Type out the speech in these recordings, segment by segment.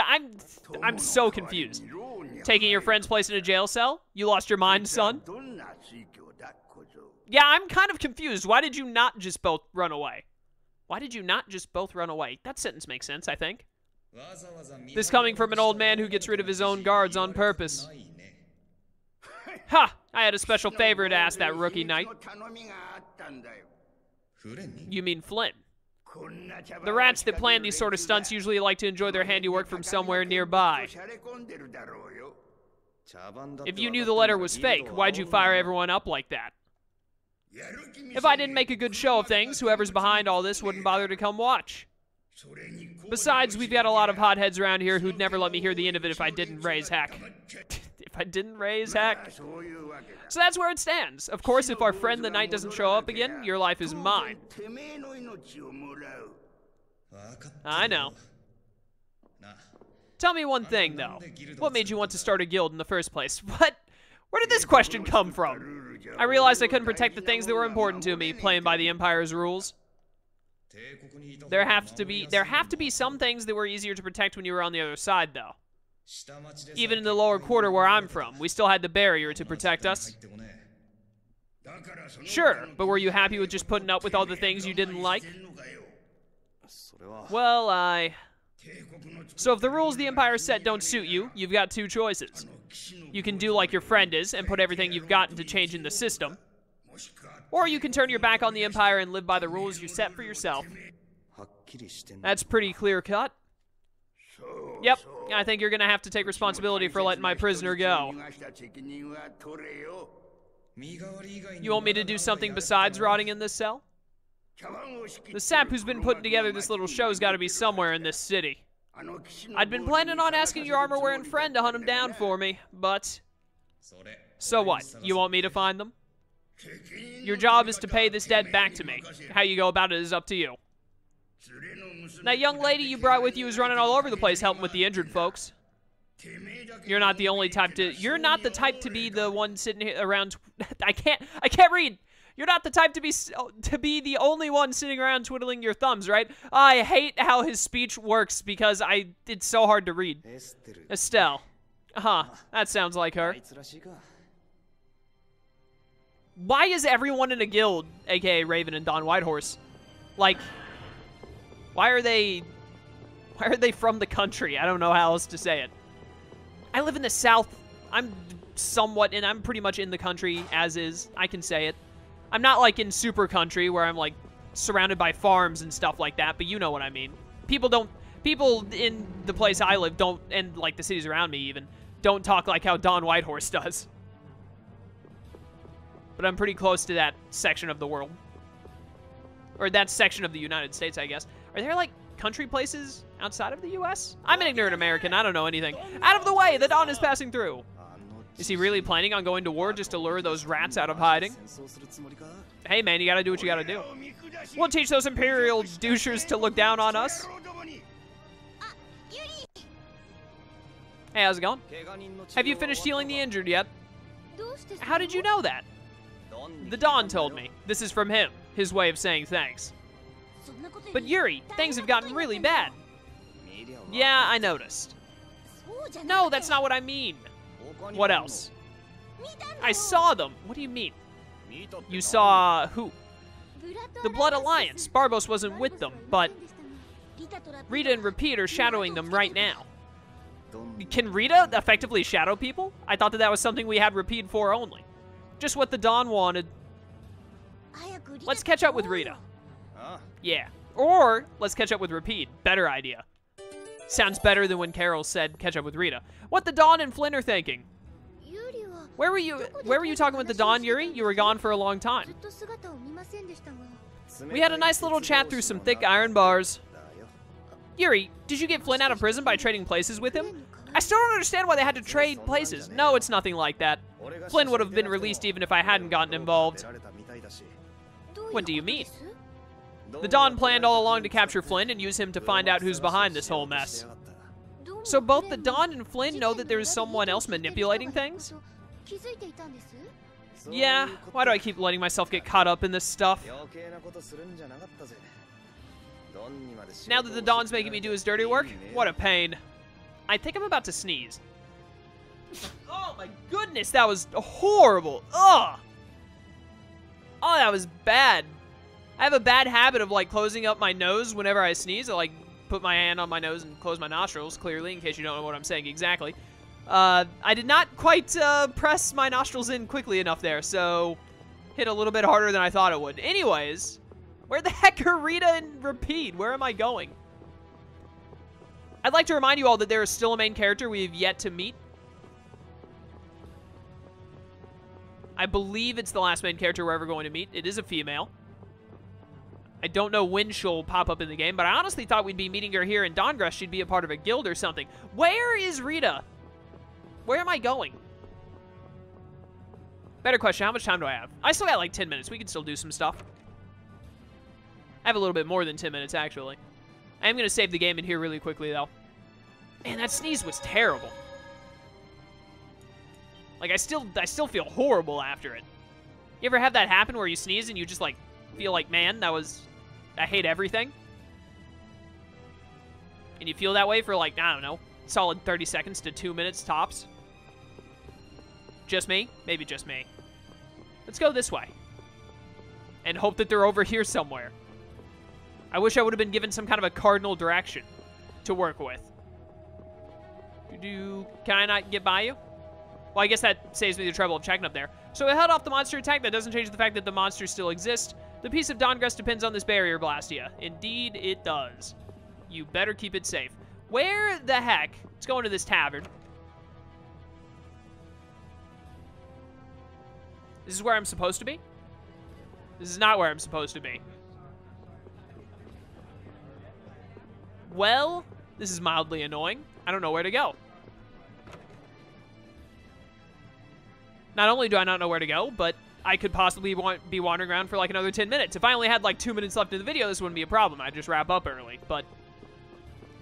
I'm so confused. Taking your friend's place in a jail cell? You lost your mind, son? Yeah, I'm kind of confused. Why did you not just both run away? Why did you not just both run away? That sentence makes sense, I think. This coming from an old man who gets rid of his own guards on purpose. Ha! I had a special favor to ask that rookie knight. You mean Flynn? The rats that plan these sort of stunts usually like to enjoy their handiwork from somewhere nearby. If you knew the letter was fake, why'd you fire everyone up like that? If I didn't make a good show of things, whoever's behind all this wouldn't bother to come watch. Besides, we've got a lot of hotheads around here who'd never let me hear the end of it if I didn't raise heck. If I didn't raise heck. So that's where it stands. Of course, if our friend the knight doesn't show up again, your life is mine. I know. Tell me one thing, though. What made you want to start a guild in the first place? What? Where did this question come from? I realized I couldn't protect the things that were important to me, playing by the Empire's rules. There have to be some things that were easier to protect when you were on the other side, though. Even in the lower quarter where I'm from, we still had the barrier to protect us. Sure, but were you happy with just putting up with all the things you didn't like? Well, So if the rules the Empire set don't suit you, you've got two choices. You can do like your friend is and put everything you've got into changing the system. Or you can turn your back on the Empire and live by the rules you set for yourself. That's pretty clear-cut. Yep, I think you're gonna have to take responsibility for letting my prisoner go. You want me to do something besides rotting in this cell? The sap who's been putting together this little show's gotta be somewhere in this city. I'd been planning on asking your armor-wearing friend to hunt him down for me, but... So what, you want me to find them? Your job is to pay this debt back to me. How you go about it is up to you. That young lady you brought with you is running all over the place helping with the injured folks. You're not the only type to... You're not the type to be the one sitting around... I can't read! You're not the type to be the only one sitting around twiddling your thumbs, right? I hate how his speech works because it's so hard to read. Estelle. Huh, that sounds like her. Why is everyone in a guild, aka Raven and Don Whitehorse, like, why are they from the country? I don't know how else to say it. I live in the South. I'm pretty much in the country as is. I can say it. I'm not like in super country where I'm like surrounded by farms and stuff like that, but you know what I mean. People in the place I live don't, and like the cities around me even, don't talk like how Don Whitehorse does. But I'm pretty close to that section of the world. Or that section of the United States, I guess. Are there, like, country places outside of the U.S.? I'm an ignorant American. I don't know anything. Out of the way! The Dawn is passing through! Is he really planning on going to war just to lure those rats out of hiding? Hey, man, you gotta do what you gotta do. We'll teach those Imperial douchers to look down on us. Hey, how's it going? Have you finished healing the injured yet? How did you know that? The Dawn told me. This is from him, his way of saying thanks. But Yuri, things have gotten really bad. Yeah, I noticed. No, that's not what I mean. What else? I saw them. What do you mean? You saw who? The Blood Alliance. Barbos wasn't with them, but Rita and Repeat are shadowing them right now. Can Rita effectively shadow people? I thought that was something we had Repeat for only. Just what the Dawn wanted. Let's catch up with Rita. Yeah. Or, let's catch up with Repeat. Better idea. Sounds better than when Carol said catch up with Rita. What the Dawn and Flynn are thinking. Where were you talking with the Dawn, Yuri? You were gone for a long time. We had a nice little chat through some thick iron bars. Yuri, did you get Flynn out of prison by trading places with him? I still don't understand why they had to trade places. No, it's nothing like that. Flynn would have been released even if I hadn't gotten involved. What do you mean? The Dawn planned all along to capture Flynn and use him to find out who's behind this whole mess. So both the Dawn and Flynn know that there's someone else manipulating things? Yeah, why do I keep letting myself get caught up in this stuff? Now that the Dawn's making me do his dirty work? What a pain. I think I'm about to sneeze. Oh my goodness, that was horrible. Ugh. Oh, that was bad. I have a bad habit of, like, closing up my nose whenever I sneeze. I, like, put my hand on my nose and close my nostrils, clearly, in case you don't know what I'm saying exactly. I did not quite press my nostrils in quickly enough there, so hit a little bit harder than I thought it would. Anyways, where the heck are Rita and Rapide? Where am I going? I'd like to remind you all that there is still a main character we have yet to meet. I believe it's the last main character we're ever going to meet. It is a female. I don't know when she'll pop up in the game, but I honestly thought we'd be meeting her here in Dawngrust. She'd be a part of a guild or something. Where is Rita? Where am I going? Better question, how much time do I have? I still got like 10 minutes. We can still do some stuff. I have a little bit more than 10 minutes, actually. I am going to save the game in here really quickly, though. Man, that sneeze was terrible. Like, I still feel horrible after it. You ever have that happen where you sneeze and you just, like, feel like, man, I hate everything? And you feel that way for, like, I don't know, solid 30 seconds to 2 minutes tops? Just me? Maybe just me. Let's go this way. And hope that they're over here somewhere. I wish I would have been given some kind of a cardinal direction to work with. Can I not get by you? Well, I guess that saves me the trouble of checking up there. So I held off the monster attack. That doesn't change the fact that the monsters still exist. The peace of Dawngrust depends on this barrier, Blastia. Indeed, it does. You better keep it safe. Where the heck? Let's go into this tavern. This is where I'm supposed to be? This is not where I'm supposed to be. Well, this is mildly annoying. I don't know where to go. Not only do I not know where to go, but I could possibly be wandering around for like another 10 minutes. If I only had like 2 minutes left in the video, this wouldn't be a problem. I'd just wrap up early, but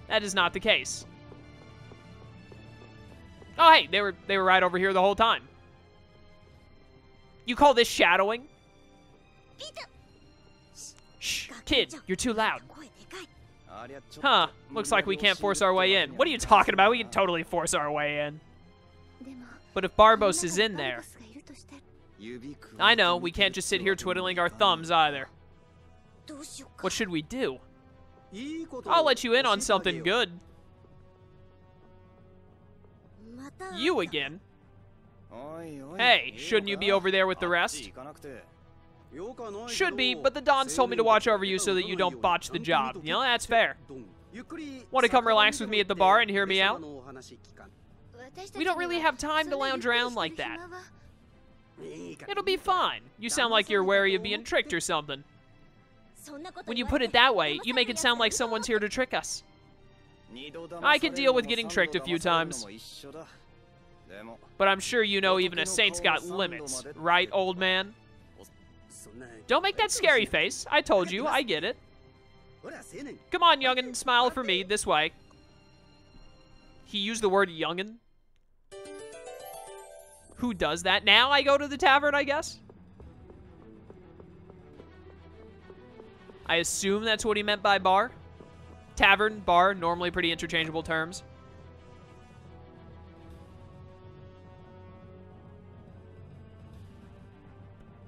that is not the case. Oh, hey, they were right over here the whole time. You call this shadowing? Shh, kid, you're too loud. Huh, looks like we can't force our way in. What are you talking about? We can totally force our way in. But if Barbos is in there... I know, we can't just sit here twiddling our thumbs either. What should we do? I'll let you in on something good. You again? Hey, shouldn't you be over there with the rest? Should be, but the Dons told me to watch over you so that you don't botch the job. You know, that's fair. Want to come relax with me at the bar and hear me out? We don't really have time to lounge around like that. It'll be fine. You sound like you're wary of being tricked or something. When you put it that way, you make it sound like someone's here to trick us. I can deal with getting tricked a few times. But I'm sure you know even a saint's got limits, right, old man? Don't make that scary face. I told you, I get it. Come on, youngin', smile for me, this way. He used the word youngin'? Who does that? Now I go to the tavern, I guess? I assume that's what he meant by bar. Tavern, bar, normally pretty interchangeable terms.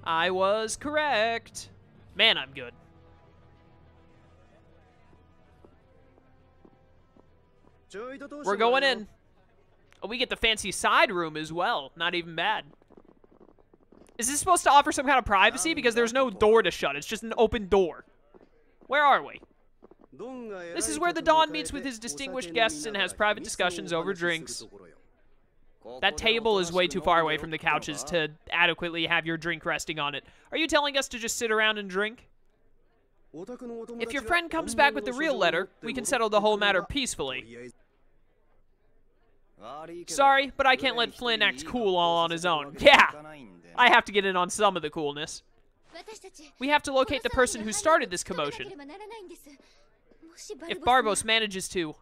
I was correct. Man, I'm good. We're going in. Oh, we get the fancy side room as well. Not even bad. Is this supposed to offer some kind of privacy? Because there's no door to shut. It's just an open door. Where are we? This is where the Don meets with his distinguished guests and has private discussions over drinks. That table is way too far away from the couches to adequately have your drink resting on it. Are you telling us to just sit around and drink? If your friend comes back with the real letter, we can settle the whole matter peacefully. Sorry, but I can't let Flynn act cool all on his own. Yeah, I have to get in on some of the coolness. We have to locate the person who started this commotion. If Barbos manages to...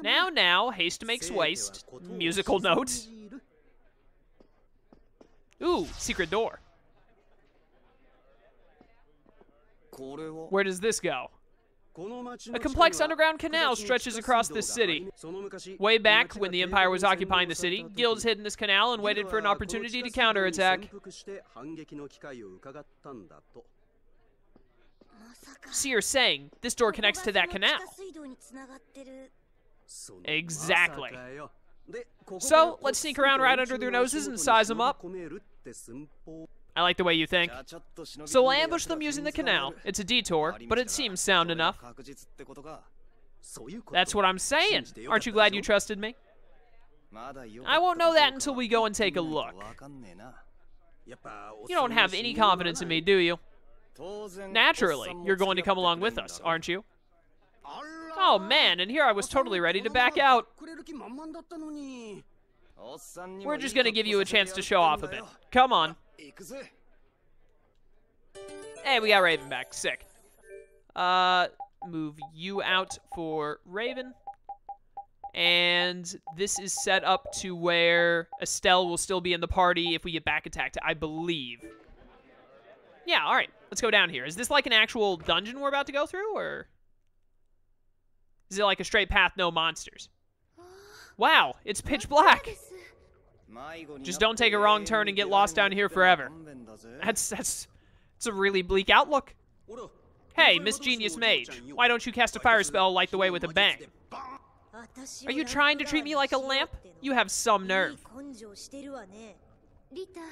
Now, haste makes waste. Musical notes. Ooh, secret door. Where does this go? A complex underground canal stretches across this city. Way back, when the Empire was occupying the city, guilds hid in this canal and waited for an opportunity to counterattack. So you're saying this door connects to that canal? Exactly. So, let's sneak around right under their noses and size them up. I like the way you think. So we'll ambush them using the canal. It's a detour, but it seems sound enough. That's what I'm saying. Aren't you glad you trusted me? I won't know that until we go and take a look. You don't have any confidence in me, do you? Naturally, you're going to come along with us, aren't you? Oh man, and here I was totally ready to back out. We're just gonna give you a chance to show off a bit. Come on. Hey, we got Raven back. Sick. Move you out for Raven. And this is set up to where Estelle will still be in the party if we get back attacked, I believe. Yeah, alright. Let's go down here. Is this like an actual dungeon we're about to go through, or is it like a straight path, no monsters? Wow, it's pitch black. Just don't take a wrong turn and get lost down here forever. That's a really bleak outlook. Hey, misgenius mage, why don't you cast a fire spell light the way with a bang? Are you trying to treat me like a lamp? You have some nerve.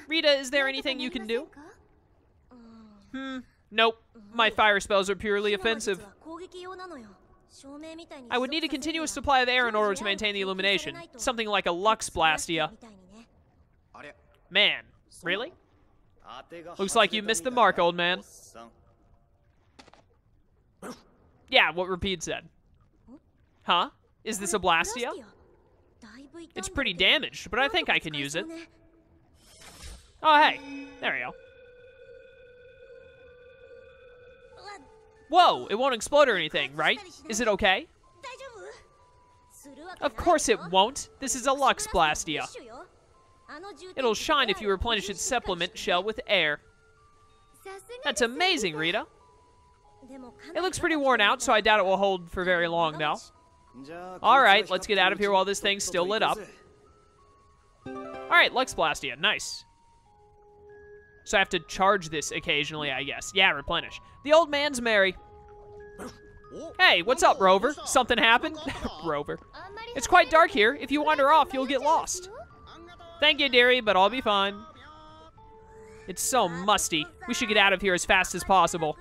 Rita, is there anything you can do? Nope. My fire spells are purely offensive. I would need a continuous supply of air in order to maintain the illumination. Something like a Lux Blastia. Man, really? Looks like you missed the mark, old man. Yeah, what Rapide said. Huh? Is this a Blastia? It's pretty damaged, but I think I can use it. Oh, hey. There we go. Whoa, it won't explode or anything, right? Is it okay? Of course it won't. This is a Lux Blastia. It'll shine if you replenish its supplement shell with air. That's amazing, Rita. It looks pretty worn out, so I doubt it will hold for very long, though. Alright, let's get out of here while this thing's still lit up. Alright, Lux Blastia, nice. So I have to charge this occasionally, I guess. Yeah, replenish. The old man's merry. Hey, what's up, Rover? Something happened? Rover. It's quite dark here. If you wander off, you'll get lost. Thank you, dearie, but I'll be fine. It's so musty. We should get out of here as fast as possible.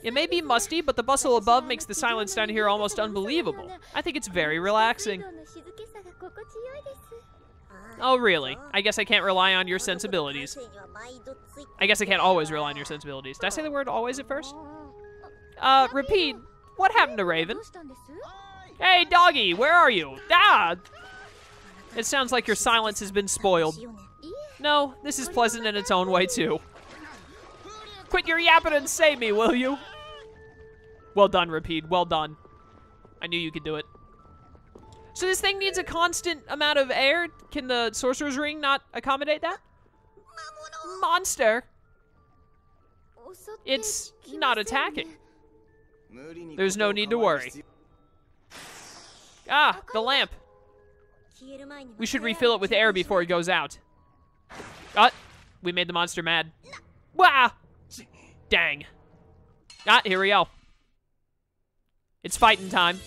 It may be musty, but the bustle above makes the silence down here almost unbelievable. I think it's very relaxing. Oh, really? I guess I can't rely on your sensibilities. I guess I can't always rely on your sensibilities. Did I say the word always at first? Repeat. What happened to Raven? Hey, doggy, where are you? Ah! It sounds like your silence has been spoiled. No, this is pleasant in its own way, too. Quit your yapping and save me, will you? Well done, Repeat. Well done. I knew you could do it. So this thing needs a constant amount of air? Can the Sorcerer's Ring not accommodate that? Monster! It's not attacking. There's no need to worry. Ah, the lamp. We should refill it with air before it goes out. We made the monster mad. Wah! Dang. Here we go. It's fighting time.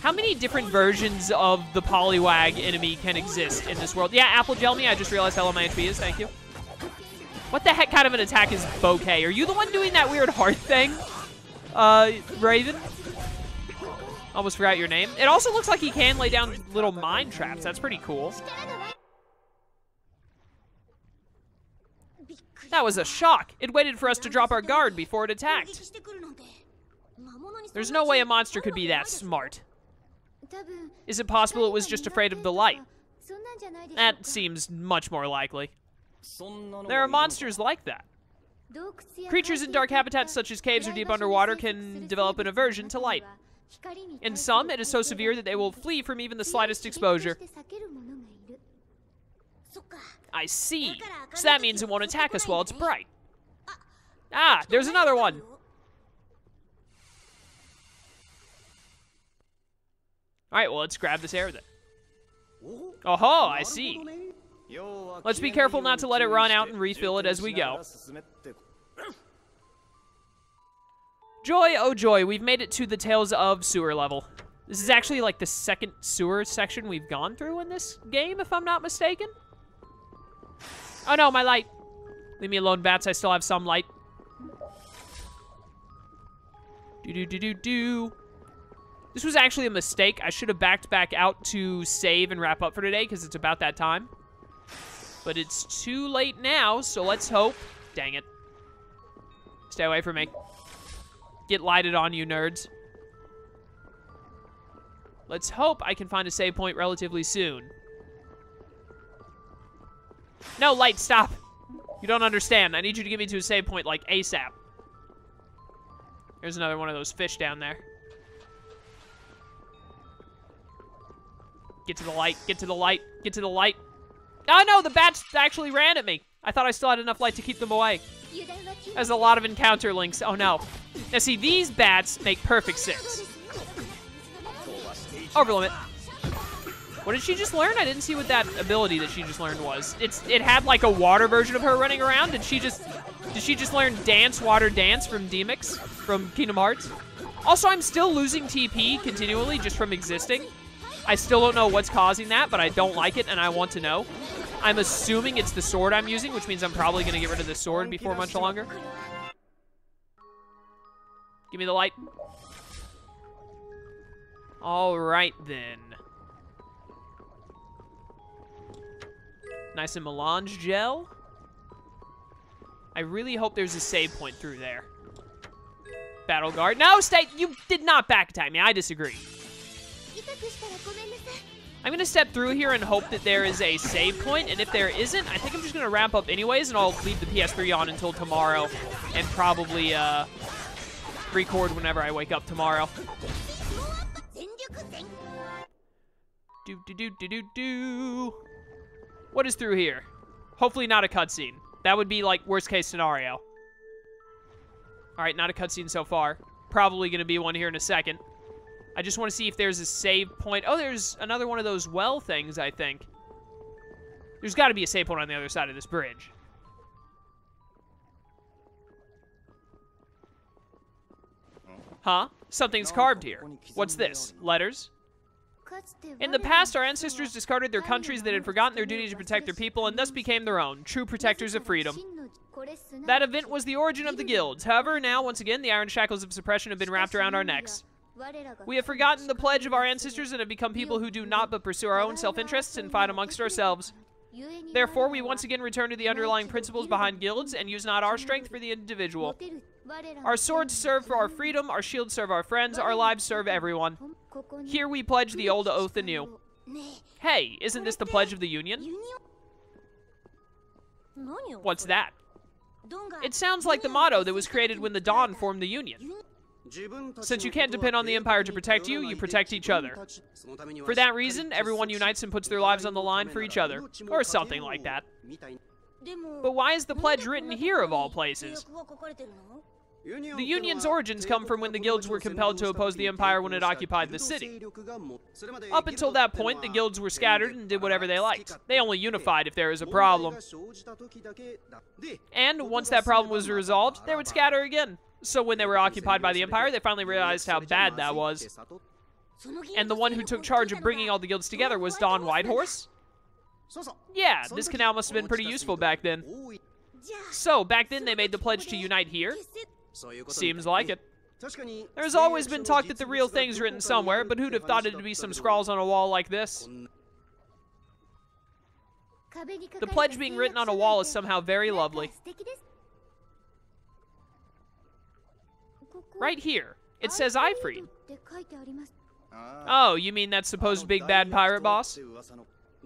How many different versions of the Poliwag enemy can exist in this world? Yeah, Apple Gel me. I just realized how low my HP is. Thank you. What the heck kind of an attack is Bouquet? Are you the one doing that weird heart thing? Raven? Almost forgot your name. It also looks like he can lay down little mine traps. That's pretty cool. That was a shock. It waited for us to drop our guard before it attacked. There's no way a monster could be that smart. Is it possible it was just afraid of the light? That seems much more likely. There are monsters like that. Creatures in dark habitats such as caves or deep underwater can develop an aversion to light. In some, it is so severe that they will flee from even the slightest exposure. I see. So that means it won't attack us while it's bright. Ah, there's another one. Alright, well, let's grab this arrow then. Oh-ho, I see. Let's be careful not to let it run out and refill it as we go. Joy, oh joy, we've made it to the Tales of sewer level. This is actually like the second sewer section we've gone through in this game, if I'm not mistaken. Oh no, my light. Leave me alone, bats, I still have some light. Do-do-do-do-do. This was actually a mistake. I should have backed back out to save and wrap up for today, because it's about that time. But it's too late now, so let's hope. Dang it. Stay away from me. Get lighted on, you nerds. Let's hope I can find a save point relatively soon. No, light, stop. You don't understand. I need you to get me to a save point, like, ASAP. There's another one of those fish down there. Get to the light, get to the light, get to the light. Oh no, the bats actually ran at me. I thought I still had enough light to keep them away. There's a lot of encounter links. Oh no. Now see, these bats make perfect sense. Overlimit. What did she just learn? I didn't see what that ability that she just learned was. It had like a water version of her running around. Did she just learn dance, water dance from DMX from Kingdom Hearts? Also, I'm still losing TP continually just from existing. I still don't know what's causing that, but I don't like it and I want to know. I'm assuming it's the sword I'm using, which means I'm probably going to get rid of the sword before much longer. Give me the light. All right, then. Nice and melange gel. I really hope there's a save point through there. Battle guard. No, stay. You did not back attack me. I disagree. I'm going to step through here and hope that there is a save point, and if there isn't, I think I'm just going to wrap up anyways, and I'll leave the PS3 on until tomorrow, and probably record whenever I wake up tomorrow. Do. What is through here? Hopefully not a cutscene. That would be, like, worst case scenario. Alright, not a cutscene so far. Probably going to be one here in a second. I just want to see if there's a save point. Oh, there's another one of those well things, I think. There's got to be a save point on the other side of this bridge. Huh? Something's carved here. What's this? Letters? In the past, our ancestors discarded their countries that had forgotten their duty to protect their people and thus became their own, true protectors of freedom. That event was the origin of the guilds. However, now, once again, the iron shackles of suppression have been wrapped around our necks. We have forgotten the pledge of our ancestors and have become people who do not but pursue our own self-interests and fight amongst ourselves. Therefore, we once again return to the underlying principles behind guilds and use not our strength for the individual. Our swords serve for our freedom, our shields serve our friends, our lives serve everyone. Here we pledge the old oath anew. Hey, isn't this the pledge of the Union? What's that? It sounds like the motto that was created when the Dawn formed the Union. Since you can't depend on the Empire to protect you, you protect each other. For that reason, everyone unites and puts their lives on the line for each other, or something like that. But why is the pledge written here of all places? The Union's origins come from when the guilds were compelled to oppose the Empire when it occupied the city. Up until that point, the guilds were scattered and did whatever they liked. They only unified if there was a problem. And once that problem was resolved, they would scatter again. So when they were occupied by the Empire, they finally realized how bad that was. And the one who took charge of bringing all the guilds together was Don Whitehorse? Yeah, this canal must have been pretty useful back then. So, back then they made the pledge to unite here? Seems like it. There's always been talk that the real thing's written somewhere, but who'd have thought it'd be some scrawls on a wall like this? The pledge being written on a wall is somehow very lovely. Right here. It says Ifreed. Oh, you mean that supposed big bad pirate boss?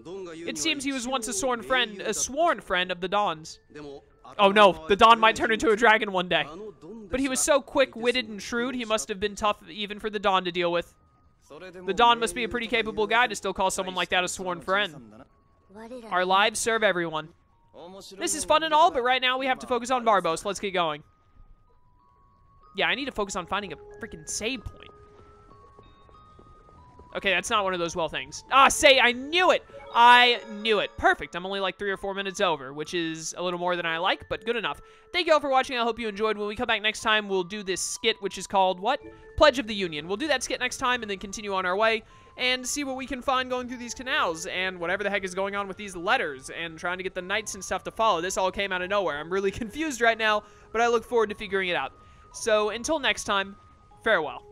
It seems he was once a sworn friend of the Dawn's. Oh no, the Dawn might turn into a dragon one day. But he was so quick-witted and shrewd, he must have been tough even for the Dawn to deal with. The Dawn must be a pretty capable guy to still call someone like that a sworn friend. Our lives serve everyone. This is fun and all, but right now we have to focus on Barbos. Let's get going. Yeah, I need to focus on finding a freaking save point. Okay, that's not one of those well things. Ah, I knew it! I knew it. Perfect. I'm only like 3 or 4 minutes over, which is a little more than I like, but good enough. Thank you all for watching. I hope you enjoyed. When we come back next time, we'll do this skit, which is called, what? Pledge of the Union. We'll do that skit next time and then continue on our way and see what we can find going through these canals and whatever the heck is going on with these letters and trying to get the knights and stuff to follow. This all came out of nowhere. I'm really confused right now, but I look forward to figuring it out. So until next time, farewell.